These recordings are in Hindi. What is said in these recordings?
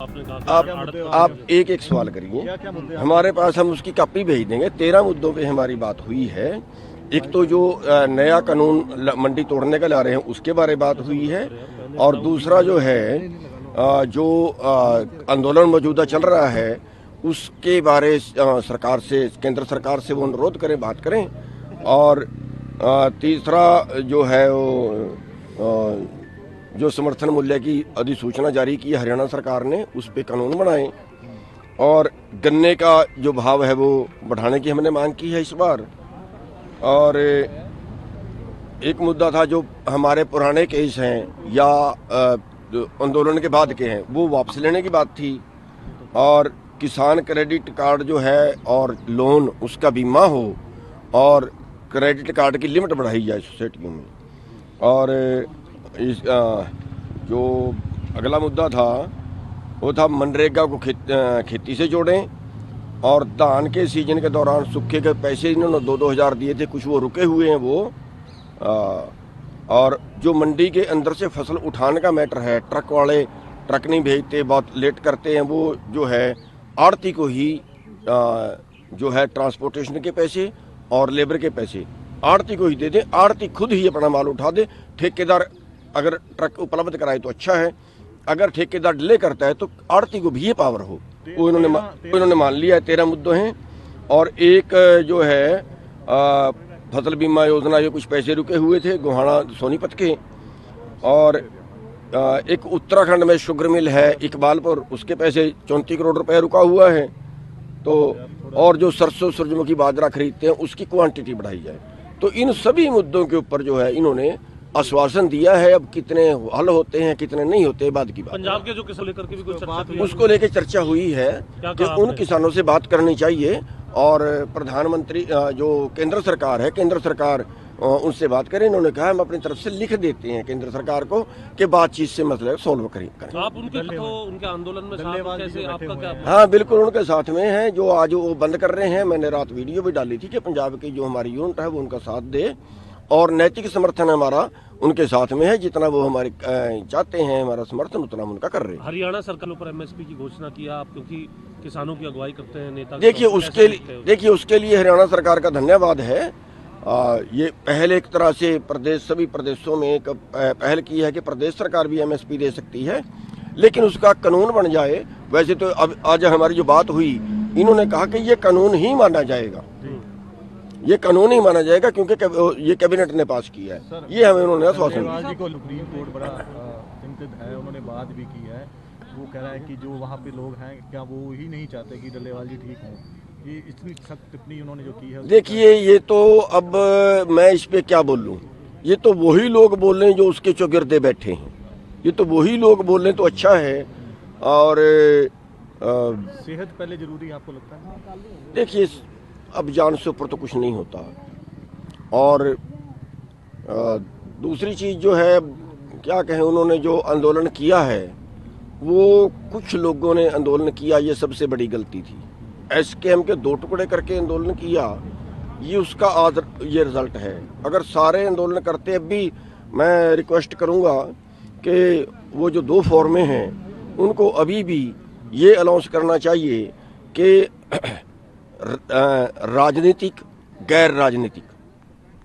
आपने कहा आप एक एक सवाल करिए, हमारे पास हम उसकी कॉपी भेज देंगे। 13 मुद्दों पे हमारी बात हुई है। एक तो जो नया कानून मंडी तोड़ने का ला रहे हैं उसके बारे में बात हुई है, और दूसरा जो है जो आंदोलन मौजूदा चल रहा है उसके बारे सरकार से, केंद्र सरकार से वो अनुरोध करें, बात करें। और तीसरा जो है वो जो समर्थन मूल्य की अधिसूचना जारी की है हरियाणा सरकार ने, उस पे कानून बनाएं। और गन्ने का जो भाव है वो बढ़ाने की हमने मांग की है इस बार। और एक मुद्दा था जो हमारे पुराने केस हैं या आंदोलन के बाद के हैं वो वापस लेने की बात थी। और किसान क्रेडिट कार्ड जो है और लोन उसका बीमा हो, और क्रेडिट कार्ड की लिमिट बढ़ाई जाए सोसाइटियों में। और इस जो अगला मुद्दा था वो था मनरेगा को खेती से जोड़ें। और धान के सीजन के दौरान सूखे के पैसे इन्होंने 2-2 हज़ार दिए थे, कुछ वो रुके हुए हैं वो। और जो मंडी के अंदर से फसल उठाने का मैटर है, ट्रक वाले ट्रक नहीं भेजते, बहुत लेट करते हैं, वो जो है आड़ती को ही जो है ट्रांसपोर्टेशन के पैसे और लेबर के पैसे आड़ती को ही दे दें। आड़ती खुद ही अपना माल उठा दे। ठेकेदार अगर ट्रक उपलब्ध कराए तो अच्छा है, अगर ठेकेदार डिले करता है तो आड़ती को भी ये पावर हो। वो इन्होंने मान लिया है। 13 मुद्दे हैं। और एक जो है फसल बीमा योजना, ये कुछ पैसे रुके हुए थे गोहाना सोनीपत के। और एक उत्तराखंड में शुगर मिल है इकबालपुर, उसके पैसे 34 करोड़ रुपए रुका हुआ है। तो और जो सरसों सूरजमुखी बाजरा खरीदते हैं उसकी क्वांटिटी बढ़ाई जाए। तो इन सभी मुद्दों के ऊपर जो है इन्होंने आश्वासन दिया है। अब कितने हल होते हैं कितने नहीं होते बाद की बात। पंजाब के जो किसान लेकर के भी कोई चर्चा हुई, उसको लेकर चर्चा हुई है कि उन किसानों से बात करनी चाहिए। और प्रधानमंत्री जो केंद्र सरकार है, केंद्र सरकार उनसे बात करें। इन्होंने कहा हम अपनी तरफ से लिख देते हैं केंद्र सरकार को कि बातचीत से मसले सोल्व करें। आप उनके आंदोलन में साथ कैसे, आपका क्या? हाँ बिल्कुल उनके साथ में हैं। जो आज वो बंद कर रहे हैं, मैंने रात वीडियो भी डाली थी कि पंजाब की जो हमारी यूनिट है वो उनका साथ दे। और नैतिक समर्थन हमारा उनके साथ में है। जितना वो हमारे चाहते हैं हमारा समर्थन, उतना हम उनका कर रहे हैं। हरियाणा सरकार पर एमएसपी की घोषणा किया आप, क्योंकि किसानों की अगुवाई करते हैं नेता। देखिए उसके लिए हरियाणा सरकार का धन्यवाद है। ये पहल एक तरह से सभी प्रदेशों में एक पहल की है कि प्रदेश सरकार भी एमएसपी दे सकती है, लेकिन उसका कानून बन जाए। वैसे तो अब आज हमारी जो बात हुई, इन्होंने कहा कि ये कानून ही माना जाएगा, ये कानून ही माना जाएगा क्योंकि ये कैबिनेट ने पास किया है। ये हमें उन्होंने आश्वासन दिया। सुप्रीम कोर्ट बड़ा चिंतित है, उन्होंने बात भी की है। वो कह रहा है कि जो वहाँ पे लोग हैं क्या वो ही नहीं चाहते कि डल्लेवाल जी ठीक हों। ये इतनी सख्त टिप्पणी उन्होंने जो की है। देखिए ये तो अब मैं इस पे क्या बोलूं। ये तो वही लोग बोल रहे हैं जो उसके चौगिर्दे बैठे हैं। ये तो वही लोग बोल रहे हैं तो अच्छा है। और सेहत पहले जरूरी आपको लगता है? देखिए अब जान से ऊपर तो कुछ नहीं होता। और दूसरी चीज़ जो है क्या कहें, उन्होंने जो आंदोलन किया है वो कुछ लोगों ने आंदोलन किया, ये सबसे बड़ी गलती थी। एसकेएम के 2 टुकड़े करके आंदोलन किया, ये उसका आज ये रिजल्ट है। अगर सारे आंदोलन करते, अब भी मैं रिक्वेस्ट करूंगा कि वो जो 2 फॉर्में हैं उनको अभी भी ये अनाउंस करना चाहिए कि राजनीतिक गैर राजनीतिक।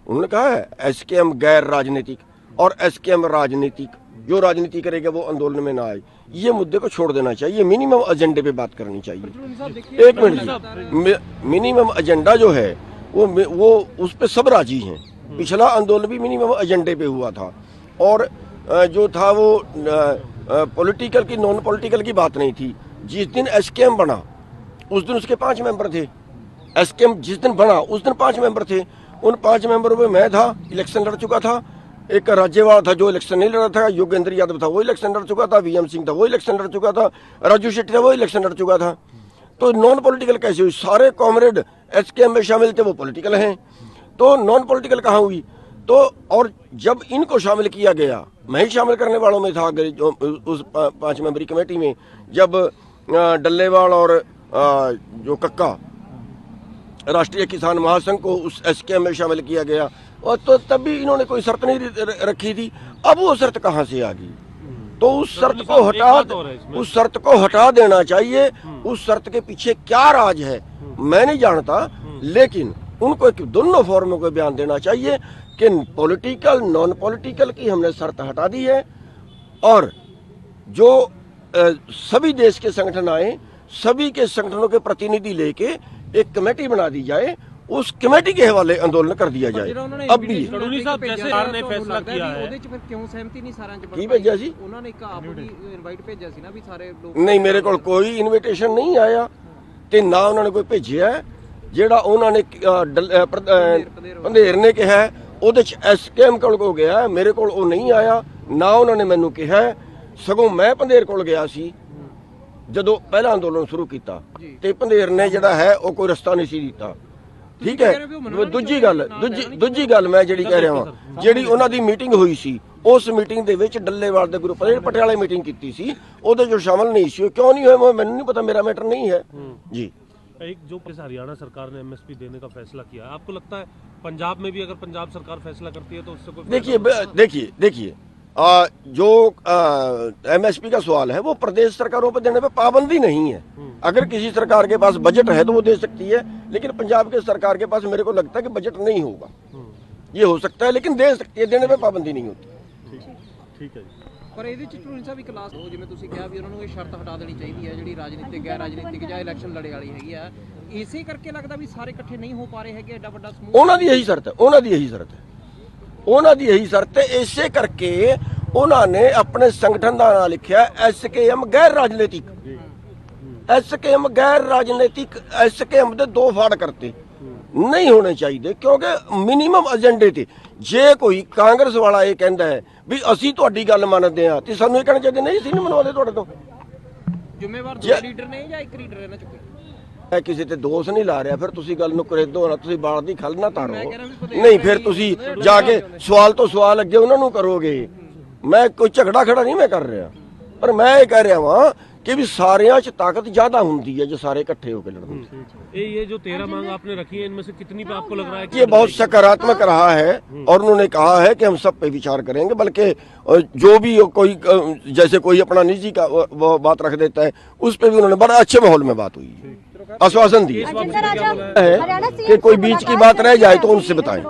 उन्होंने कहा है एसकेएम गैर राजनीतिक और एसकेएम राजनीतिक। जो राजनीति करेगा वो आंदोलन में ना आए। ये मुद्दे को छोड़ देना चाहिए, मिनिमम एजेंडे पे बात करनी चाहिए। एक मिनट, मिनिमम एजेंडा जो है वो उस पे सब राजी हैं। पिछला आंदोलन भी मिनिमम एजेंडे पे हुआ था। और जो था वो पॉलिटिकल की नॉन पॉलिटिकल की बात नहीं थी। जिस दिन एसकेएम बना उस दिन उसके 5 मेंबर थे। एसकेएम जिस दिन बना उस दिन 5 मेंबर थे। उन 5 मेंबरों में मैं था, इलेक्शन लड़ चुका था। एक राज्यवाल था जो इलेक्शन नहीं लड़ा था। योगेंद्र यादव था, वो इलेक्शन लड़ चुका था। वीएम सिंह था, वो इलेक्शन लड़ चुका था। राजू शेट्टी था, वो इलेक्शन लड़ चुका था। तो नॉन पॉलिटिकल कैसे हुई? सारे कॉमरेड एसकेएम में शामिल थे, वो पॉलिटिकल हैं। तो नॉन पॉलिटिकल कहाँ हुई? तो और जब इनको शामिल किया गया, मैं ही शामिल करने वालों में था उस 5 मेंबरी कमेटी में। जब डल्लेवाल और जो कक्का राष्ट्रीय किसान महासंघ को उस एसकेएम में शामिल किया गया, और तो तब भी इन्होंने कोई शर्त नहीं रखी थी। अब वो शर्त कहाँ से आ गई? तो उस शर्त को उस शर्त को हटा देना चाहिए। उस शर्त के पीछे क्या राज है मैं नहीं जानता, लेकिन उनको एक दोनों फॉर्मों को बयान देना चाहिए कि पॉलिटिकल नॉन पॉलिटिकल की हमने शर्त हटा दी है, और जो सभी देश के संगठन आए, सभी के संगठनों के प्रतिनिधि लेके एक कमेटी बना दी जाए, उस कमेटी के हवाले आंदोलन कर दिया जाए। अब भी कड़ूनी साहब जैसे सरकार ने फैसला किया है क्यों सहमति नहीं सारा की भेजा सी उन्होंने आप भी इनवाइट भेजा सी ना भी सारे लोग नहीं, मेरे को कोई इनविटेशन नहीं आया ਤੇ ਨਾ ਉਹਨਾਂ ਨੇ ਕੋਈ ਭੇਜਿਆ। ਜਿਹੜਾ ਉਹਨਾਂ ਨੇ ਪੰਧੇਰ ਨੇ ਕਿਹਾ ਉਹਦੇ ਚ ਐਸਕੇਐਮ ਕੋਲ ਕੋ ਗਿਆ, ਮੇਰੇ ਕੋਲ ਉਹ ਨਹੀਂ ਆਇਆ, ਨਾ ਉਹਨਾਂ ਨੇ ਮੈਨੂੰ ਕਿਹਾ। ਸਗੋਂ ਮੈਂ ਪੰਧੇਰ ਕੋਲ ਗਿਆ ਸੀ ਜਦੋਂ ਪਹਿਲਾ ਅੰਦੋਲਨ ਸ਼ੁਰੂ ਕੀਤਾ, ਤੇ ਪੰਧੇਰ ਨੇ ਜਿਹੜਾ ਹੈ ਉਹ ਕੋਈ ਰਸਤਾ ਨਹੀਂ ਸੀ ਦਿੱਤਾ। ਠੀਕ ਹੈ, ਦੂਜੀ ਗੱਲ ਮੈਂ ਜਿਹੜੀ ਕਹਿ ਰਿਹਾ ਹਾਂ, ਜਿਹੜੀ ਉਹਨਾਂ ਦੀ ਮੀਟਿੰਗ ਹੋਈ ਸੀ, ਉਸ ਮੀਟਿੰਗ ਦੇ ਵਿੱਚ ਡੱਲੇਵਾਲ ਦੇ ਗਰੁੱਪ ਨੇ ਪਟਿਆਲੇ ਮੀਟਿੰਗ ਕੀਤੀ ਸੀ, ਉਹਦੇ ਜੋ ਸ਼ਾਮਲ ਨਹੀਂ ਸੀ। ਕਿਉਂ ਨਹੀਂ ਹੋਏ ਮੈਨੂੰ ਨਹੀਂ ਪਤਾ, ਮੇਰਾ ਮੈਟਰ नहीं है जी। एक जो हरियाणा सरकार ने एमएसपी देने का फैसला किया, आपको लगता है पंजाब में भी अगर पंजाब सरकार फैसला करती है तो उससे कोई देखिए जो एमएसपी का सवाल है वो प्रदेश सरकारों पर देने पे पाबंदी नहीं है। अगर किसी सरकार के पास बजट है तो वो दे सकती है, लेकिन पंजाब के सरकार के पास मेरे को लगता है कि बजट नहीं होगा। ये हो सकता है लेकिन दे सकती है, देने पे पाबंदी नहीं होती। ठीक है जी। ਪਰ ਇਹਦੇ ਚ ਢੂੰਡ ਸਾਹਿਬ ਇੱਕ ਲਾਸਟ ਹੋ, ਜਿਵੇਂ ਤੁਸੀਂ ਕਿਹਾ ਵੀ ਉਹਨਾਂ ਨੂੰ ਇਹ ਸ਼ਰਤ ਹਟਾ ਦੇਣੀ ਚਾਹੀਦੀ ਹੈ ਜਿਹੜੀ ਰਾਜਨੀਤਿਕ ਗੈਰ ਰਾਜਨੀਤਿਕ ਜਾਂ ਇਲੈਕਸ਼ਨ ਲੜੇ ਵਾਲੀ ਹੈਗੀ ਆ। ਇਸੇ ਕਰਕੇ ਲੱਗਦਾ ਵੀ ਸਾਰੇ ਇਕੱਠੇ ਨਹੀਂ ਹੋ ਪਾ ਰਹੇ ਹੈਗੇ, ਐਡਾ ਵੱਡਾ ਸਮੂਹ। ਉਹਨਾਂ ਦੀ ਇਹੀ ਸ਼ਰਤ ਹੈ, ਉਹਨਾਂ ਦੀ ਇਹੀ ਸ਼ਰਤ ਹੈ। ਇਸੇ ਕਰਕੇ ਉਹਨਾਂ ਨੇ ਆਪਣੇ ਸੰਗਠਨ ਦਾ ਨਾਮ ਲਿਖਿਆ ਐਸਕੇਐਮ ਗੈਰ ਰਾਜਨੀਤਿਕ। ਐਸਕੇਐਮ ਗੈਰ ਰਾਜਨੀਤਿਕ, ਐਸਕੇਐਮ ਦੇ ਦੋ ਫਾੜ ਕਰਤੇ नहीं होने चाहिए, क्योंकि मिनिमम एजेंडे ते जे कोई कांग्रेस वाला ये कहता है भी असी तुहाडी गल मनदे हां ते सानू ये कहना चाहिए नहीं, असीं नहीं मनवादे तुहाडे तो। ਜ਼ਿੰਮੇਵਾਰ ਦੋ ਲੀਡਰ ਨੇ ਜਾਂ ਇੱਕ ਲੀਡਰ ਇਹਨਾਂ ਚੁੱਕੇ। मैं किसी ते दोष नहीं ला रहा, फिर तुसी गल नूं करेदो ना, तुसी बाल दी खल ना तारो नहीं, फिर तुसी जाके सवाल तो सवाल अगे उन्हां नूं करोगे। मैं कोई झगड़ा खड़ा नहीं मैं कर रहा, पर मैं ये कह रहा वां कि भी सारियां च ताकत ज्यादा होंदी है जो सारे इकट्ठे होकर लड़ते। ये जो 13 मांग आपने रखी है, इनमें से कितनी पे आपको लग रहा है कि ये बहुत सकारात्मक रहा है, और उन्होंने कहा है कि हम सब पे विचार करेंगे, बल्कि जो भी कोई जैसे कोई अपना निजी का वो बात रख देता है उस पे भी उन्होंने बड़ा अच्छे माहौल में बात हुई है, आश्वासन दिया है कि कोई बीच की बात रह जाए तो उनसे बताएं।